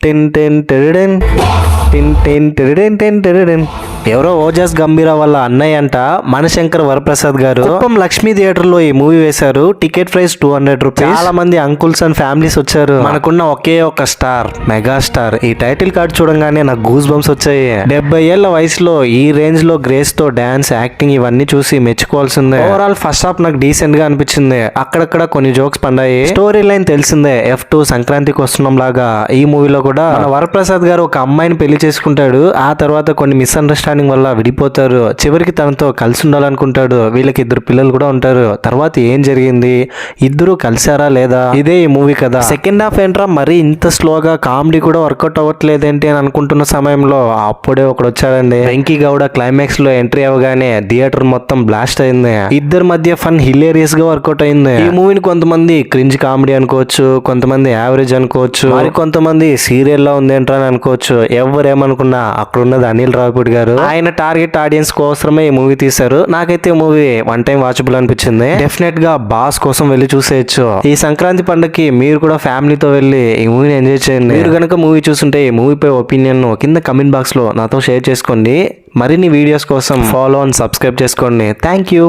టిన్ టిన్ టెరిడెన్ టిన్ టిన్ టెరిడెన్ టిన్ టెరిడెన్. ఎవరో ఓజస్ గంభీర వాళ్ళ అన్నయ్య అంట మనశంకర్ వరప్రసాద్ గారు కుప్పం లక్ష్మీ థియేటర్ లో ఈ మూవీ వేశారు. Ticket price 200 rupees. చాలా మంది అంకుల్స్ అండ్ ఫ్యామిలీస్ వచ్చారు. మనకున్న ఒకే ఒక స్టార్, మెగా స్టార్. ఈ టైటిల్ కార్డ్ చూడంగానే నాకు గూస్ బంప్స్ వచ్చాయి. 70 ఏళ్ల వయసులో ఈ రేంజ్ లో గ్రేస్ తో డాన్స్, యాక్టింగ్ ఇవన్నీ చూసి మెచ్చుకోవాల్సిందే. ఓవరాల్ ఫస్ట్ హాఫ్ నాకు డీసెంట్ గా అనిపించింది. అక్కడక్కడ కొన్ని జోక్స్ పండాయి. స్టోరీ లైన్ తెలిసిందే, F2 సంక్రాంతికి వస్తున్నాం లాగా. ఈ మూవీలో కూడా మన వరప్రసాద్ గారు ఒక అమ్మాయిని పెళ్లి చేసుకుంటాడు. ఆ తర్వాత కొన్ని మిస్అండర్స్టాండింగ్ వల్ల విడిపోతారు. చివరికి తనతో కలిసి ఉండాలనుకుంటాడు. వీళ్ళకి 2 పిల్లలు కూడా ఉంటారు. తర్వాత ఏం జరిగింది, ఇద్దరు కలిసారా లేదా, ఇదే ఈ మూవీ కదా. సెకండ్ హాఫ్ ఏంట్రా మరీ ఇంత స్లోగా, కామెడీ కూడా వర్కౌట్ అవ్వట్లేదేంటి అని అనుకుంటున్న సమయంలో అప్పుడే ఒకడు వచ్చాడండి. వెంకీ గౌడ క్లైమాక్స్ లో ఎంట్రీ అవ్వగానే థియేటర్ మొత్తం బ్లాస్ట్ అయింది. ఇద్దరి మధ్య ఫన్ హిలేరియస్ గా వర్కౌట్ అయింది. ఈ మూవీని కొంతమంది క్రింజ్ కామెడీ అనుకోవచ్చు, కొంతమంది యావరేజ్ అనుకోవచ్చు, మరి కొంతమంది సీరియల్ లా ఉంది ఏంట్రా అని అనుకోవచ్చు. ఎవరేమనుకున్నా అక్కడ ఉన్నది అనిల్ రావిపూడి గారు. ఆయన టార్గెట్ ఆడియన్స్ కోసమే ఈ మూవీ తీశారు. నాకైతే మూవీ వన్ టైం వాచబుల్ అనిపించింది. డెఫినెట్ గా బాస్ కోసం వెళ్ళి చూసేయచ్చు. ఈ సంక్రాంతి పండుగకి మీరు కూడా ఫ్యామిలీతో వెళ్ళి ఈ మూవీని ఎంజాయ్ చేయండి. మీరు కనుక మూవీ చూస్తుంటే ఈ మూవీపై ఒపీనియన్ కింద కమెంట్ బాక్స్ లో నాతో షేర్ చేసుకోండి. మరిన్ని వీడియోస్ కోసం ఫాలో అండ్ సబ్స్క్రైబ్ చేసుకోండి. Thank you.